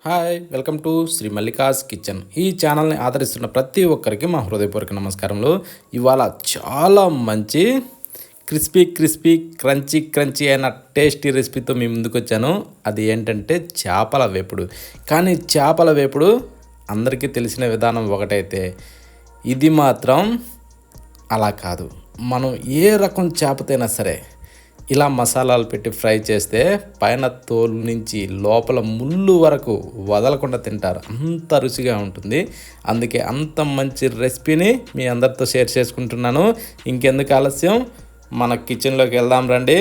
Hi welcome to Shri Mallika's kitchen. ఈ ఛానల్ని ఆదరిస్తున్న ప్రతి ఒక్కరికి మా హృదయపూర్వక నమస్కారములు. ఇవాళ చాలా మంచి క్రిస్పీ క్రంచీ అయిన టేస్టీ రెసిపీతో మీ ముందుకు వచ్చాను. అది ఏంటంటే చేపల వేపుడు. కానీ చేపల వేపుడు అందరికీ తెలిసిన విధానం ఒకటైతే ఇది మాత్రం అలా కాదు. మనం ఏ రకం చేపతైనా సరే ఇలా మసాలాలు పెట్టి ఫ్రై చేస్తే పైన తోలు నుంచి లోపల ముళ్ళు వరకు వదలకుండా తింటారు. అంత రుచిగా ఉంటుంది. అందుకే అంత మంచి రెసిపీని మీ అందరితో షేర్ చేసుకుంటున్నాను. ఇంకెందుకు ఆలస్యం, మన కిచెన్లోకి వెళ్దాం రండి.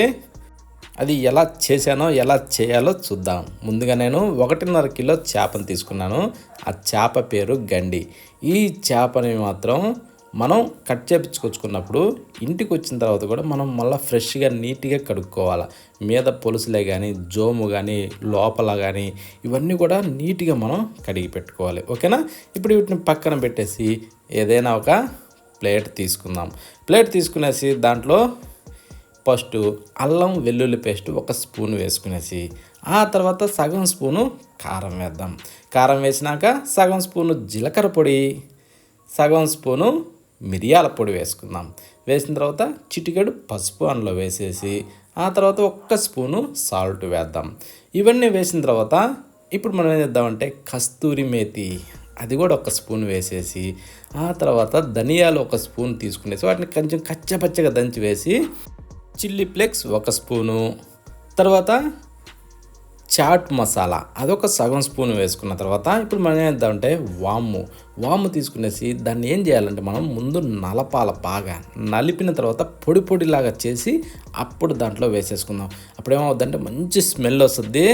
అది ఎలా చేశానో ఎలా చేయాలో చూద్దాం. ముందుగా నేను 1.5 కిలో చేపను తీసుకున్నాను. ఆ చేప పేరు గండి. ఈ చేపని మాత్రం మనం కట్ చేపించుకొచ్చుకున్నప్పుడు ఇంటికి వచ్చిన తర్వాత కూడా మనం మళ్ళీ ఫ్రెష్గా నీట్గా కడుక్కోవాలి. మీద పొలుసులే కానీ జోము కానీ లోపల కానీ ఇవన్నీ కూడా నీట్గా మనం కడిగి పెట్టుకోవాలి. ఓకేనా. ఇప్పుడు వీటిని పక్కన పెట్టేసి ఏదైనా ఒక ప్లేట్ తీసుకుందాం. ప్లేట్ తీసుకునేసి దాంట్లో ఫస్ట్ అల్లం వెల్లుల్లి పేస్ట్ 1 స్పూన్ వేసుకునేసి ఆ తర్వాత సగం స్పూను కారం వేద్దాం. కారం వేసినాక సగం స్పూను జీలకర్ర పొడి, సగం స్పూను మిరియాల పొడి వేసుకుందాం. వేసిన తర్వాత చిటికెడు పసుపు అందులో వేసేసి ఆ తర్వాత 1 స్పూను సాల్ట్ వేద్దాం. ఇవన్నీ వేసిన తర్వాత ఇప్పుడు మనం ఏం చేద్దామంటే కస్తూరి మేతి అది కూడా 1 స్పూన్ వేసేసి ఆ తర్వాత ధనియాలు 1 స్పూన్ తీసుకునేసి వాటిని కొంచెం కచ్చపచ్చగా దంచి వేసి చిల్లీ ఫ్లేక్స్ 1 స్పూను, తర్వాత చాట్ మసాలా అదొక సగం స్పూన్ వేసుకున్న తర్వాత ఇప్పుడు మనం ఏం చేద్దామంటే వాము తీసుకునేసి దాన్ని ఏం చేయాలంటే మనం ముందు నలపాల, బాగా నలిపిన తర్వాత పొడిలాగా చేసి అప్పుడు దాంట్లో వేసేసుకుందాం. అప్పుడు ఏమవుద్దంటే మంచి స్మెల్ వస్తుంది,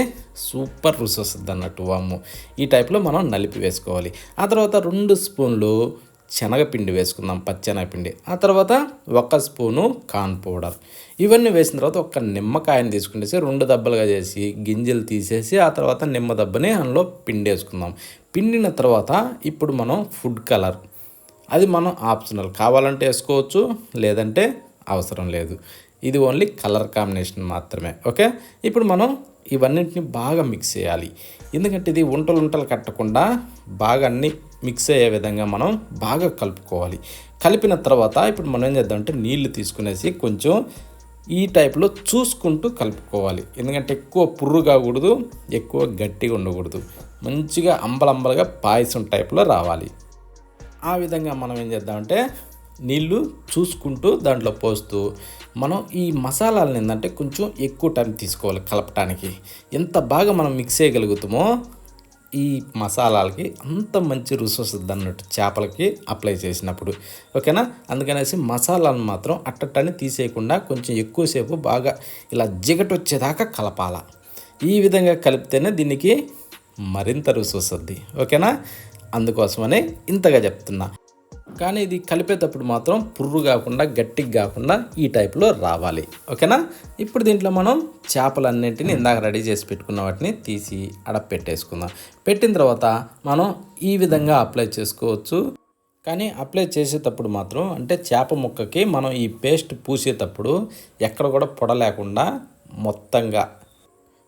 సూపర్ రుచి వస్తుంది అన్నట్టు. వాము ఈ టైప్లో మనం నలిపి వేసుకోవాలి. ఆ తర్వాత 2 స్పూన్లు శనగపిండి వేసుకుందాం, పచ్చెనగపిండి. ఆ తర్వాత 1 స్పూను కార్న్ పౌడర్. ఇవన్నీ వేసిన తర్వాత 1 నిమ్మకాయని తీసుకునేసి 2 దెబ్బలుగా చేసి గింజలు తీసేసి ఆ తర్వాత నిమ్మ దెబ్బని అందులో పిండి వేసుకుందాం. పిండిన తర్వాత ఇప్పుడు మనం ఫుడ్ కలర్, అది మనం ఆప్షనల్, కావాలంటే వేసుకోవచ్చు లేదంటే అవసరం లేదు. ఇది ఓన్లీ కలర్ కాంబినేషన్ మాత్రమే. ఓకే. ఇప్పుడు మనం ఇవన్నింటిని బాగా మిక్స్ చేయాలి. ఎందుకంటే ఇది ఉంటలు కట్టకుండా బాగా అన్నీ మిక్స్ అయ్యే విధంగా మనం బాగా కలుపుకోవాలి. కలిపిన తర్వాత ఇప్పుడు మనం ఏం చేద్దామంటే నీళ్లు తీసుకునేసి కొంచెం ఈ టైప్లో చూసుకుంటూ కలుపుకోవాలి. ఎందుకంటే ఎక్కువ పుర్రు కాకూడదు, ఎక్కువ గట్టిగా ఉండకూడదు. మంచిగా అంబలంబలుగా పాయసం టైప్లో రావాలి. ఆ విధంగా మనం ఏం చేద్దామంటే నీళ్ళు చూసుకుంటూ దాంట్లో పోస్తూ మనం ఈ మసాలాలను ఏంటంటే కొంచెం ఎక్కువ టైం తీసుకోవాలి కలపటానికి. ఎంత బాగా మనం మిక్స్ చేయగలుగుతామో ఈ మసాలాలకి అంత మంచి రుచి వస్తుంది అన్నట్టు చేపలకి అప్లై చేసినప్పుడు. ఓకేనా. అందుకనేసి మసాలాలను మాత్రం అట్టని తీసేయకుండా కొంచెం ఎక్కువసేపు బాగా ఇలా జిగట వచ్చేదాకా కలపాల. ఈ విధంగా కలిపితేనే దీనికి మరింత రుచి వస్తుంది. ఓకేనా. అందుకోసమనే ఇంతగా చెప్తున్నా. కానీ ఇది కలిపేటప్పుడు మాత్రం పుర్రు కాకుండా గట్టిగా కాకుండా ఈ టైప్లో రావాలి. ఓకేనా. ఇప్పుడు దీంట్లో మనం చేపలన్నింటినీ ఇందాక రెడీ చేసి పెట్టుకున్న వాటిని తీసి పెట్టేసుకుందాం. పెట్టిన తర్వాత మనం ఈ విధంగా అప్లై చేసుకోవచ్చు. కానీ అప్లై చేసేటప్పుడు మాత్రం అంటే చేప ముక్కకి మనం ఈ పేస్ట్ పూసేటప్పుడు ఎక్కడ కూడా పొడ లేకుండా మొత్తంగా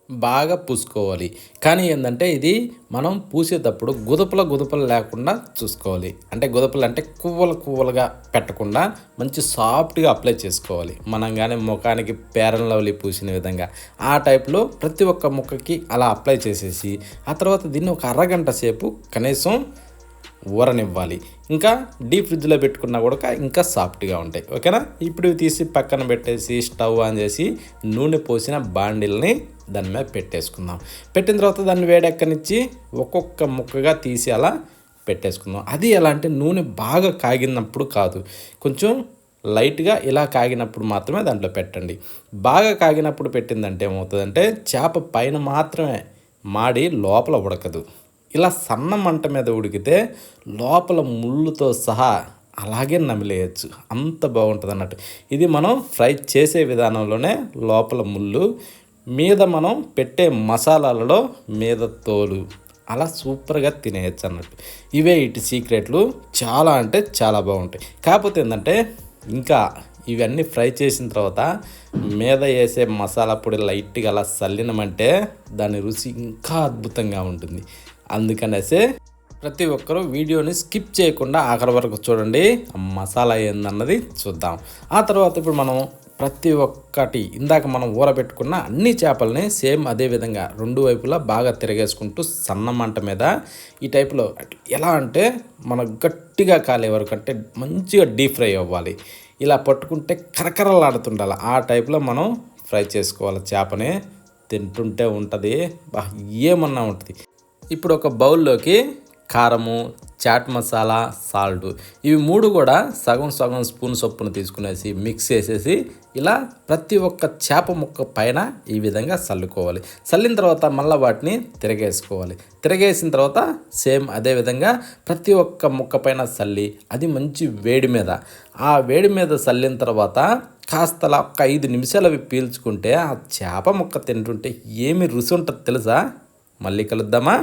బాగా పూసుకోవాలి. కానీ ఏంటంటే ఇది మనం పూసేటప్పుడు గుదపలు లేకుండా చూసుకోవాలి. అంటే గుదపలు అంటే కువ్వలుగా పెట్టకుండా మంచి సాఫ్ట్గా అప్లై చేసుకోవాలి. మనం కానీ ముఖానికి పేరన్ లవ్లీ పూసిన విధంగా ఆ టైప్లో ప్రతి ఒక్క ముక్కకి అలా అప్లై చేసేసి ఆ తర్వాత దీన్ని ఒక అరగంట సేపు కనీసం ఊరనివ్వాలి. ఇంకా డీప్ ఫ్రిడ్జ్లో పెట్టుకున్నా కూడా ఇంకా సాఫ్ట్గా ఉంటాయి. ఓకేనా. ఇప్పుడు తీసి పక్కన పెట్టేసి స్టవ్ ఆన్ చేసి నూనె పోసిన బాండిల్ని దాని మీద పెట్టేసుకుందాం. పెట్టిన తర్వాత దాన్ని వేడెక్కనిచ్చి ఒక్కొక్క ముక్కగా తీసి అలా పెట్టేసుకుందాం. అది ఎలా అంటే నూనె బాగా కాగినప్పుడు కాదు, కొంచెం లైట్గా ఇలా కాగినప్పుడు మాత్రమే దాంట్లో పెట్టండి. బాగా కాగినప్పుడు పెట్టిందంటే ఏమవుతుందంటే చేప పైన మాత్రమే మాడి లోపల ఉడకదు. ఇలా సన్న మంట మీద ఉడికితే లోపల ముళ్ళుతో సహా అలాగే నమిలేయచ్చు. అంత బాగుంటుంది అన్నట్టు. ఇది మనం ఫ్రై చేసే విధానంలోనే లోపల ముళ్ళు, మీద మనం పెట్టే మసాలాలలో మీద తోలు, అలా సూపర్గా తినేయచ్చు అన్నట్టు. ఇవే ఇటు సీక్రెట్లు. చాలా అంటే చాలా బాగుంటాయి. కాకపోతే ఏంటంటే ఇంకా ఇవన్నీ ఫ్రై చేసిన తర్వాత మీద వేసే మసాలా పొడి లైట్గా అలా చల్లినమంటే దాని రుచి ఇంకా అద్భుతంగా ఉంటుంది. అందుకనేసే ప్రతి ఒక్కరూ వీడియోని స్కిప్ చేయకుండా ఆఖరి వరకు చూడండి. మసాలా ఏందన్నది చూద్దాం. ఆ తర్వాత ఇప్పుడు మనం ప్రతి ఒక్కటి ఇందాక మనం ఊరబెట్టుకున్న అన్ని చేపలని సేమ్ అదే విధంగా రెండు వైపులా బాగా తిరగేసుకుంటూ సన్న మంట మీద ఈ టైప్లో ఎలా అంటే మనకు గట్టిగా కాలే వరకు అంటే మంచిగా డీప్ ఫ్రై అవ్వాలి. ఇలా పట్టుకుంటే కరకరలాడుతుండాలి. ఆ టైప్లో మనం ఫ్రై చేసుకోవాలి. చేపని తింటుంటే ఉంటుంది ఏమన్నా ఉంటుంది. ఇప్పుడు ఒక బౌల్లోకి కారము, చాట్ మసాలా, సాల్ట్ ఇవి 3 కూడా సగం సగం స్పూన్ చొప్పున తీసుకునేసి మిక్స్ చేసేసి ఇలా ప్రతి ఒక్క చేప ముక్క పైన ఈ విధంగా చల్లుకోవాలి. చల్లిన తర్వాత మళ్ళీ వాటిని తిరగేసుకోవాలి. తిరగేసిన తర్వాత సేమ్ అదే విధంగా ప్రతి ఒక్క ముక్క పైన చల్లి అది మంచి వేడి మీద ఆ వేడి మీద చల్లిన తర్వాత కాస్తలా ఒక 5 నిమిషాలు అవి పీల్చుకుంటే ఆ చేప ముక్క తింటుంటే ఏమి రుచి ఉంటుంది తెలుసా? మళ్ళీ కలుద్దామా?